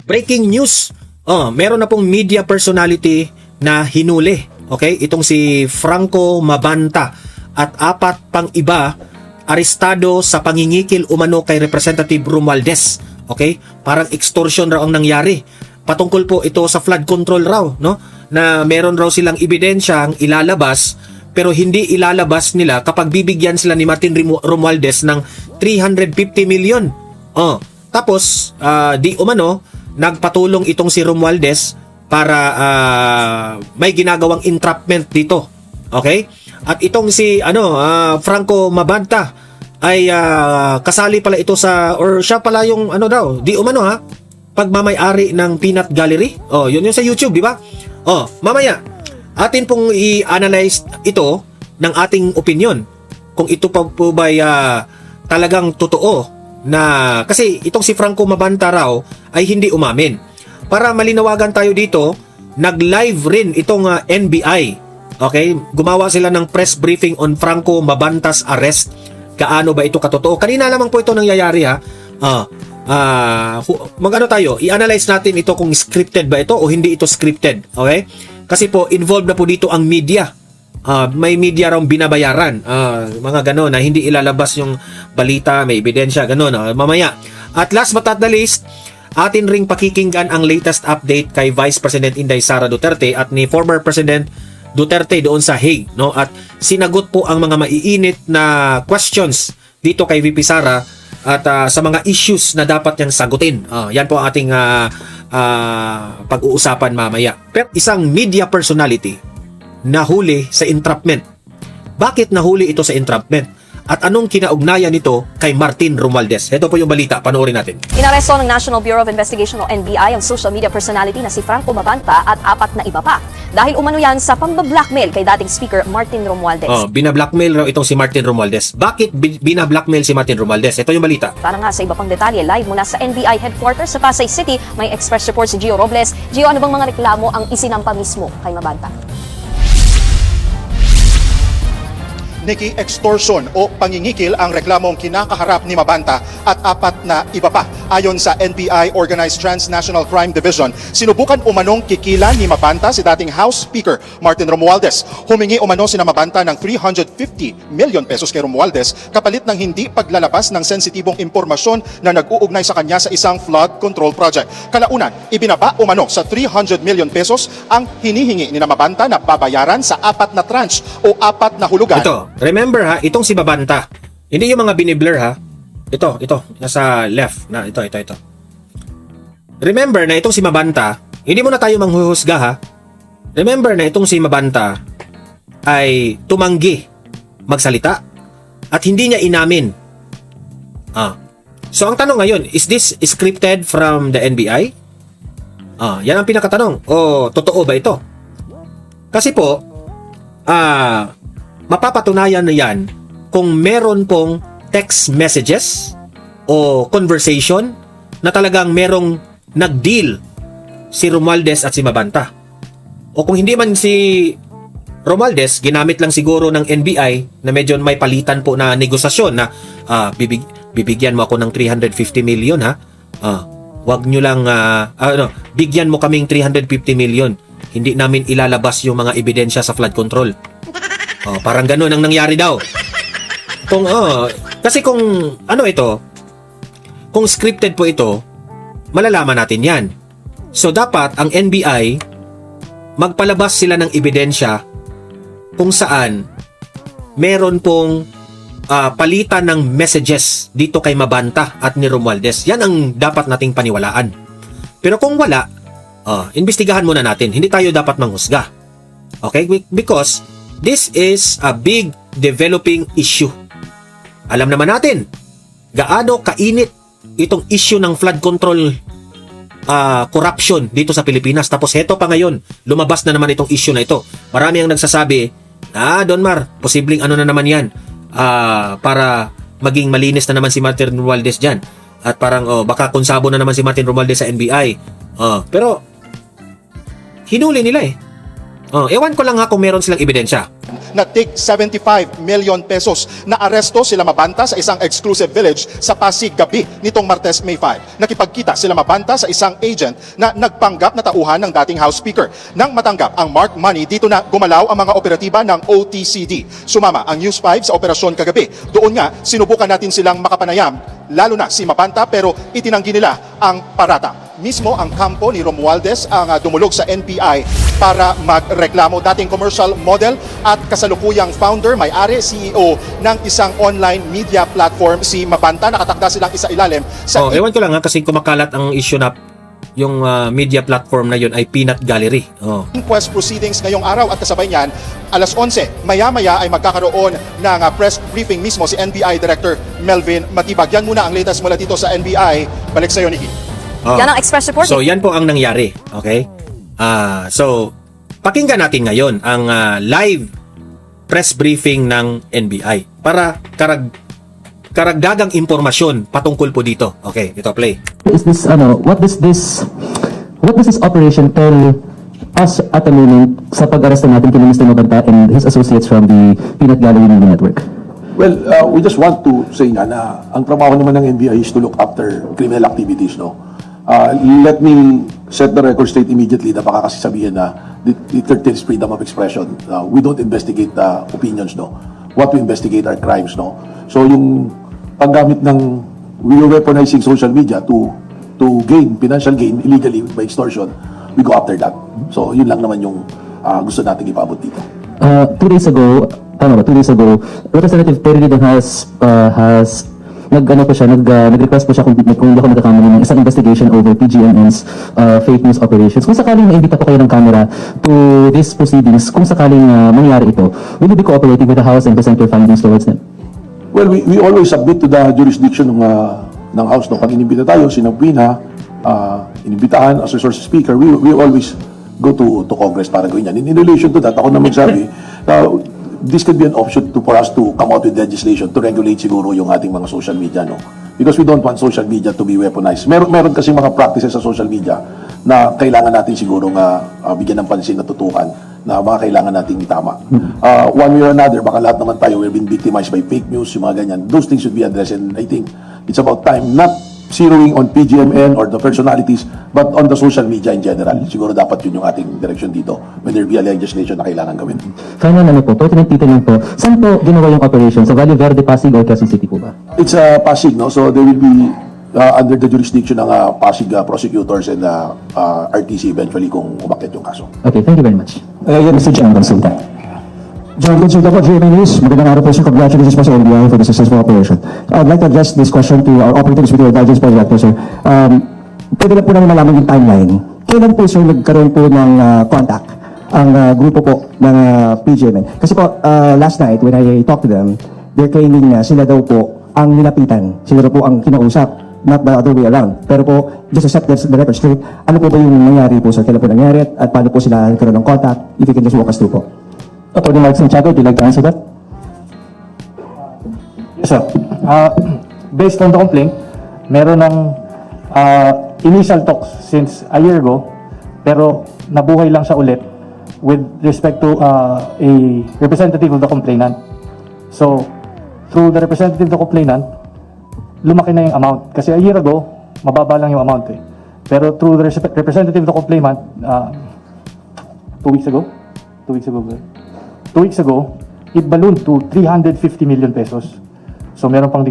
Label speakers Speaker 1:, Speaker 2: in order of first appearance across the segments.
Speaker 1: Breaking news. Meron na pong media personality na hinuli. Okay? Itong si Franco Mabanta at 4 pang iba arestado sa pangingikil umano kay Representative Romualdez. Okay? Parang extortion raw ang nangyari. Patungkol po ito sa flood control raw, no? Na meron raw silang ebidensyang ilalabas pero hindi ilalabas nila kapag bibigyan sila ni Martin Romualdez ng 350 million. Tapos di umano nagpatulong itong si Romualdez para may ginagawang entrapment dito. Okay? At itong si Franco Mabanta ay kasali pala ito sa, or siya pala yung di umano pagmamay-ari ng Peanut Gallery. Yun yung sa YouTube, di ba? Mamaya atin pong i-analyze ito ng ating opinion kung ito pa po ba talagang totoo na, kasi itong si Franco Mabanta raw ay hindi umamin. Para malinawagan tayo dito, nag-live rin itong NBI. Okay? Gumawa sila ng press briefing on Franco Mabanta's arrest. Kaano ba ito katotoo? Kanina lamang po ito nangyayari tayo, i-analyze natin ito kung scripted ba ito o hindi ito scripted. Okay? Kasi po, involved na po dito ang media. May media raw binabayaran. Mga gano'n na hindi ilalabas yung balita, may ebidensya, gano'n. Mamaya. At last but not the least, atin ring pakikinggan ang latest update kay Vice President Inday Sara Duterte at ni former President Duterte doon sa Hague. No? At sinagot po ang mga maiinit na questions dito kay VP Sara at sa mga issues na dapat niyang sagutin. Yan po ang ating pag-uusapan mamaya. Pero isang media personality nahuli sa entrapment. Bakit nahuli ito sa entrapment? At anong kinaugnayan nito kay Martin Romualdez? Ito po yung balita. Panoorin natin.
Speaker 2: Inaresto ng National Bureau of Investigation o NBI ang social media personality na si Franco Mabanta at 4 na iba pa. Dahil umano yan sa pambablackmail kay dating Speaker Martin Romualdez.
Speaker 1: Binablackmail raw itong si Martin Romualdez. Bakit binablackmail si Martin Romualdez? Ito yung balita.
Speaker 2: Para nga sa iba pang detalye, live mula sa NBI headquarters sa Pasay City, may express report si Gio Robles. Gio, ano bang mga reklamo ang isinampa mismo kay Mabanta?
Speaker 3: Nikki, extortion o pangingikil ang reklamong kinakaharap ni Mabanta at 4 na iba pa. Ayon sa NBI Organized Transnational Crime Division, sinubukan umanong kikilan ni Mabanta si dating House Speaker Martin Romualdez. Humingi umano sina Mabanta ng 350 million pesos kay Romualdez kapalit ng hindi paglalabas ng sensitibong impormasyon na nag-uugnay sa kanya sa isang flood control project. Kalaunan, ibinaba umano sa 300 million pesos ang hinihingi ni Mabanta na babayaran sa 4 na tranche o 4 na hulugan.
Speaker 1: Remember itong si Mabanta. Hindi yung mga biniblur Ito, nasa left na ito. Remember na itong si Mabanta, hindi mo na tayo manghuhusga Remember na itong si Mabanta ay tumanggi magsalita at hindi niya inamin. So ang tanong ngayon, is this scripted from the NBI? Yan ang pinakatanong. Totoo ba ito? Kasi po, mapapatunayan na yan kung meron pong text messages o conversation na talagang merong nag-deal si Romualdez at si Mabanta. O kung hindi man si Romualdez, ginamit lang siguro ng NBI na medyo may palitan po na negosasyon na bibigyan mo ako ng 350 million wag nyo lang bigyan mo kaming 350 million. Hindi namin ilalabas yung mga ebidensya sa flood control. Parang gano'n ang nangyari daw. Kasi kung kung scripted po ito, malalaman natin yan. So dapat ang NBI magpalabas sila ng ebidensya kung saan meron pong palitan ng messages dito kay Mabanta at ni Romualdez. Yan ang dapat nating paniwalaan. Pero kung wala, imbestigahan muna natin. Hindi tayo dapat manghusga. Okay? Because this is a big developing issue. Alam naman natin gaano kainit itong issue ng flood control corruption dito sa Pilipinas. Tapos heto pa ngayon, lumabas na naman itong issue na ito. Marami ang nagsasabi, Don Mar, posibleng na naman yan para maging malinis na naman si Martin Romualdez dyan. At parang baka konsabo na naman si Martin Romualdez sa NBI. Pero hinuli nila Ewan ko lang kung meron silang ebidensya.
Speaker 3: na tig 75 million pesos. Naaresto sila Mabanta sa isang exclusive village sa Pasig gabi nitong Martes, May 5. Nakipagkita sila Mabanta sa isang agent na nagpanggap na tauhan ng dating House Speaker. Nang matanggap ang marked money, dito na gumalaw ang mga operatiba ng OTCD. Sumama ang News 5 sa operasyon kagabi. Doon nga, sinubukan natin silang makapanayam, lalo na si Mabanta, pero itinanggi nila ang parata. Mismo ang kampo ni Romualdez ang dumulog sa NBI para magreklamo. Dating commercial model at kasalukuyang founder, may-ari, CEO ng isang online media platform, si Mabanta. Nakatakda silang isa-ilalim sa
Speaker 1: Ewan ko lang kasi kumakalat ang issue na yung media platform na yun ay Peanut Gallery.
Speaker 3: inquest proceedings ngayong araw at kasabay niyan, alas 11, maya-maya ay magkakaroon ng press briefing mismo si NBI Director Melvin Matibag. Yan muna ang latest mula dito sa NBI. Balik sa iyo, Nikki.
Speaker 2: Yan ang Express Report.
Speaker 1: So yan po ang nangyari. Okay? So pakinggan natin ngayon ang live press briefing ng NBI para karagdagang impormasyon patungkol po dito. Okay, ito play.
Speaker 4: Is this what does this operation tell us at the moment sa pag-aresto natin kina Mr. Mabanta and his associates from the Peanut Gallery Media Network?
Speaker 5: Well, we just want to say nga na ang trabaho naman ng NBI is to look after criminal activities, no? Let me set the record straight immediately na baka kasi sabihin na the 13th freedom of expression. We don't investigate opinions, no? What we investigate are crimes, no? So yung paggamit ng we are weaponizing social media to gain financial gain illegally by extortion, we go after that. So yun lang naman yung gusto nating ipabot dito.
Speaker 4: 2 days ago, Representative Terry Didon has nag-request po siya kung hindi ako nagkakamali ng isang investigation over PGMN's fake news operations. Kung sakaling maimbita po kayo ng camera to these proceedings, kung sakaling mangyari ito, will you be cooperating with the House and present your findings towards them?
Speaker 5: Well, we always submit to the jurisdiction ng House. No? Pag inimbita tayo, sinabina, inimbitahan as resource speaker, we always go to Congress para gawin yan. In relation to that, ako na magsabi, this could be an option for us to come out with legislation to regulate siguro yung ating mga social media, no? Because we don't want social media to be weaponized. Meron kasi mga practices sa social media na kailangan natin siguro bigyan ng pansin na tutukan na mga kailangan nating itama. One way or another, baka lahat naman tayo we've been victimized by fake news, yung mga ganyan. Those things should be addressed, and I think it's about time, not zeroing on PGMN or the personalities, but on the social media in general. Siguro dapat yun yung ating direction dito when there be a legislation na kailangan gawin.
Speaker 4: Final pertinent detail lang po, saan po ginawa yung operation? Sa Valle Verde, Pasig or Quezon City po ba?
Speaker 5: It's Pasig, no? So they will be under the jurisdiction ng Pasig prosecutors and RTC eventually kung umakyat yung kaso.
Speaker 4: Okay, thank you very much.
Speaker 6: Yan, Mr. John Consulta. John Consulta po, GMA News. Magandang araw po sir. Congratulations po sa NBI for the successful operation. I'd like to address this question to our operators with your indulgence po, sir. Pwede lang po namin malaman yung timeline. Kailan po, sir, nagkaroon po ng contact ang grupo po ng PGMN? Kasi po, last night, when I talked to them, they're claiming na sila daw po ang nilapitan. Sila daw po ang kinausap, not the other way around. Pero po, just to set the record straight, ano po ba yung nangyari po, sir? Kailan po nangyari at paano po sila nagkaroon ng contact? If you can just walk us through po. Attorney Mark Santiago, would you like to answer that?
Speaker 7: Yes, sir. Based on the complaint, meron ng initial talks since a year ago, pero nabuhay lang siya ulit with respect to a representative of the complainant. So, through the representative of the complainant, lumaki na yung amount. Kasi a year ago, mababa lang yung amount eh. Pero through the representative of the complainant, 2 weeks ago, 2 weeks ago, it ballooned to 350 million pesos. So meron pang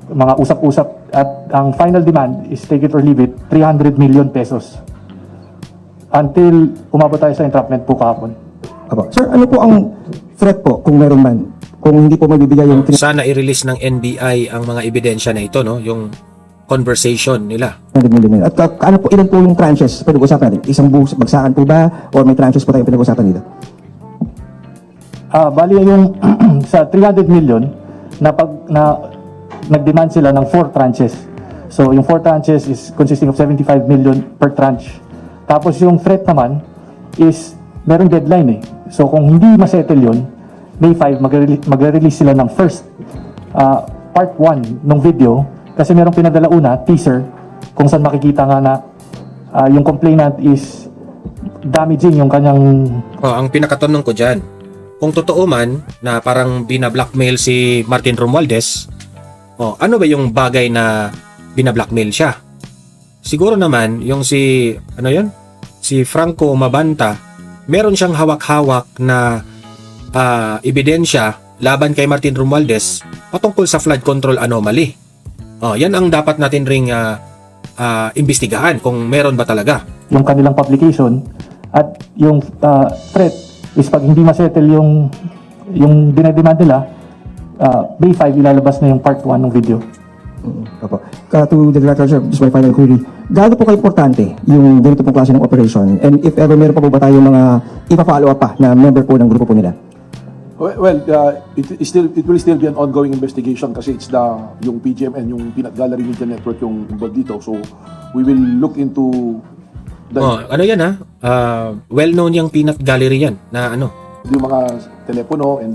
Speaker 7: mga usap-usap at ang final demand is take it or leave it, 300 million pesos. Until umabot tayo sa entrapment po kahapon.
Speaker 6: Apo. Sir, ano po ang threat po kung meron man? Kung hindi po mabibigay yung
Speaker 1: Sana i-release ng NBI ang mga ebidensya na ito, no? Yung conversation nila.
Speaker 6: 300 million. At ano po, ilan po yung tranches pinag-usapan natin? Isang bagsakan po ba? Or may tranches po tayong pinag-usapan dito?
Speaker 7: Bali yung sa 300 million na nag-demand sila ng 4 tranches. So yung 4 tranches is consisting of 75 million per tranche. Tapos yung threat naman is merong deadline eh. So kung hindi ma-settle yun, May 5 magre-release sila ng first part 1 ng video kasi merong pinadala una, teaser, kung saan makikita nga na yung complainant is damaging yung kanyang
Speaker 1: Ang pinakatanong ko dyan, kung totoo man na parang binablockmail si Martin Romualdez, ano ba yung bagay na binablockmail siya? Siguro naman yung si Franco Mabanta, meron siyang hawak-hawak na ebidensya laban kay Martin Romualdez patungkol sa flood control anomaly. Yan ang dapat natin ring imbestigahan kung meron ba talaga.
Speaker 7: yung kanilang publication at yung threat is pag hindi ma-settle yung dinedemand nila, Day 5 ilalabas na yung part 1 ng video.
Speaker 6: Opo. To the director, sir, just my final query. Gaano po ka-importante yung ganito pong klase ng operation? And if ever meron pa po ba tayong mga ipa-follow up pa na member po ng grupo po nila?
Speaker 5: Well, it will still be an ongoing investigation kasi it's yung PGMN, yung Peanut Gallery Media Network yung involved dito. So, we will look into
Speaker 1: Ano yan well-known yung Peanut Gallery yan na
Speaker 5: yung mga telepono and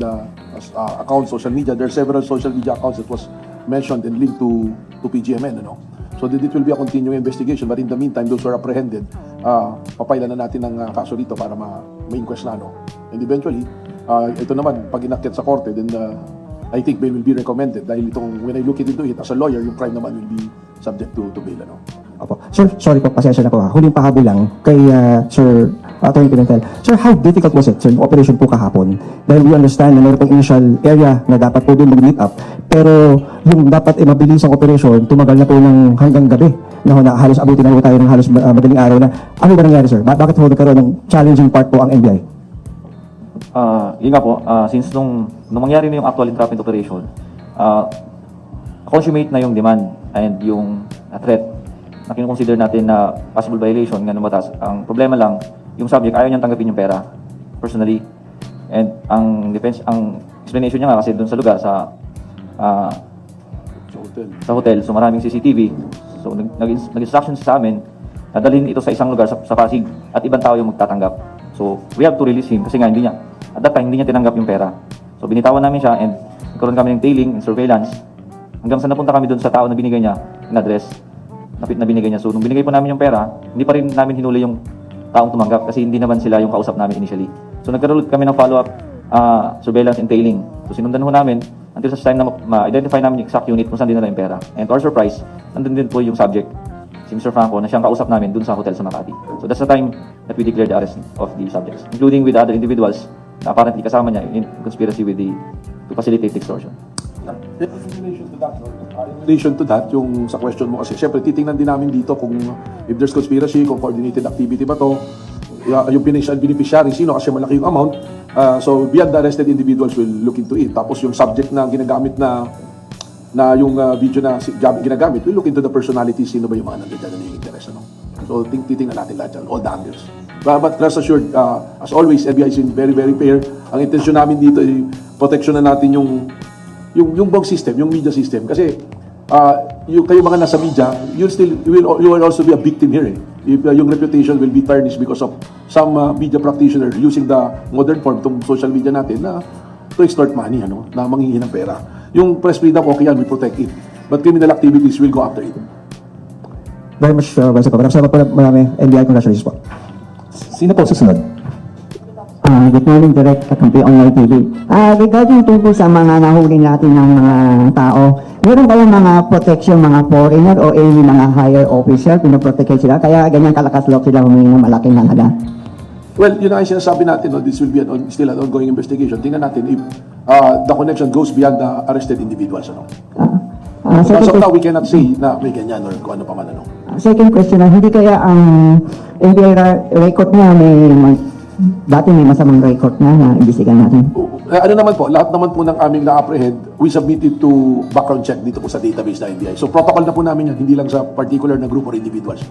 Speaker 5: accounts, social media. There are several social media accounts that was mentioned and linked to PGMN, So it will be a continuing investigation, but in the meantime, those who are apprehended, papailan na natin ng kaso dito para ma-inquest na, And eventually, ito naman, pag inakyat sa korte, then I think bail will be recommended dahil when I look into it as a lawyer, yung crime naman will be subject to bail,
Speaker 6: Opo. Sir, sorry po, pasensya na po ha. Huling pahabol lang kay Sir Attorney Pimentel. Sir, how difficult was it, sir, yung operation po kahapon? Dahil we understand na meron pong initial area na dapat po doon mag-meet up, pero yung dapat mabilis ang operation, tumagal na po ng hanggang gabi na halos abutin na po tayo ng halos madaling araw na. Ano ba nangyari, sir? Bakit po nagkaroon ng challenging part po ang NBI?
Speaker 8: Yun nga po, since nung mangyari na yung actual entrapment operation, consummate na yung demand and yung threat na kinukonsider natin na possible violation ng batas. Ang problema lang, yung subject ayaw niyang tanggapin yung pera personally. And ang explanation niya nga kasi doon sa lugar sa hotel, so maraming CCTV. So nag-instruction sa amin na dalhin ito sa isang lugar sa Pasig at ibang tao yung magtatanggap. So we have to release him kasi nga at that time hindi niya tinanggap yung pera. So binitawan namin siya and nagkaroon kami ng tailing and surveillance hanggang sa napunta kami doon sa tao na binigay niya ng address na binigay niya. So nung binigay po namin yung pera, hindi pa rin namin hinuli yung taong tumanggap kasi hindi naman sila yung kausap namin initially. So nagkaroon kami ng follow-up surveillance and tailing. So sinundan ho namin until sa time na ma-identify namin yung exact unit kung saan dinala yung pera. And to our surprise, nandun din po yung subject, si Mr. Franco, na siyang kausap namin dun sa hotel sa Makati. So that's the time that we declared the arrest of the subjects, including with other individuals na apparently kasama niya in conspiracy to facilitate extortion.
Speaker 5: In relation to that, yung sa question mo kasi, syempre titingnan din namin dito kung if there's conspiracy, kung coordinated activity ba to, yung beneficiary, sino kasi malaki yung amount. So beyond the arrested individuals will look into it. Tapos yung subject na ginagamit na yung video na ginagamit, we'll look into the personality, sino ba yung mga nandiyan na yung interest. So titingnan natin lahat yan, all the angles. But rest assured, as always, NBI is very, very fair. Ang intensyon namin dito ay protection na natin yung BOG system, yung media system. Kasi kayo mga nasa media, you will also be a victim here. If yung reputation will be tarnished because of some media practitioner using the modern form, itong social media natin, to extort money, na manghihingi ng pera. Yung press freedom, okay yan, we protect it. But criminal activities will go after it.
Speaker 6: Very much, Vice President. Maraming salamat po marami. NBI, congratulations po.
Speaker 4: Sino po susunod?
Speaker 9: Good morning, Direct Kakampi Online TV. Regarding tungkol sa mga nahuli natin ng mga tao, meron kayong mga protection, mga foreigner o any mga higher official, pinoprotect sila, kaya ganyan kalakas loob sila humingi ng malaking halaga?
Speaker 5: Well, yun ang sinasabi natin, this will be still an ongoing investigation. Tingnan natin if the connection goes beyond the arrested individuals. As of now, we cannot say na may ganyan or kung ano pa man.
Speaker 9: Second question, hindi kaya ang NBI record niya dati may masamang record na imbestigahan natin?
Speaker 5: Ano naman po, lahat naman po ng aming na-apprehend, we submitted to background check dito po sa database na NBI. So protocol na po namin yan, hindi lang sa particular na group or individuals.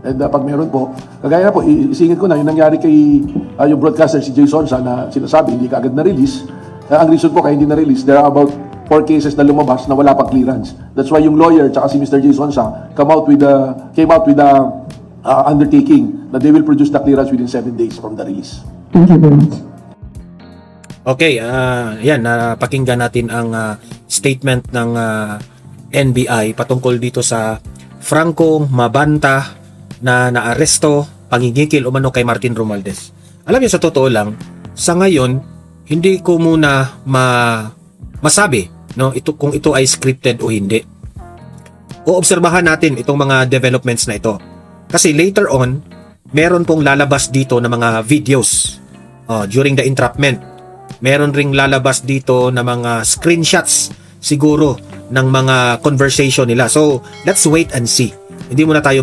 Speaker 5: And pag meron po, kagaya na po, isingit ko na, yung nangyari kay yung broadcaster si Jason sa na sinasabi, hindi ka agad na-release. Ang reason po kaya hindi na-release, there are about 4 cases na lumabas na wala pa clearance. That's why yung lawyer tsaka si Mr. Jason sa came out with the undertaking that they will produce the clearance within 7 days from the release.
Speaker 9: Thank you very much.
Speaker 1: Okay, yan, napakinggan natin ang statement ng NBI patungkol dito sa Franco Mabanta na naaresto pangingikil umano kay Martin Romualdez. Alam niyo, sa totoo lang, sa ngayon, hindi ko muna masabi, no, kung ito ay scripted o hindi. Oobserbahan natin itong mga developments na ito. Kasi later on, meron pong lalabas dito na mga videos during the entrapment. Meron ring lalabas dito na mga screenshots siguro ng mga conversation nila. So, let's wait and see. Hindi muna tayo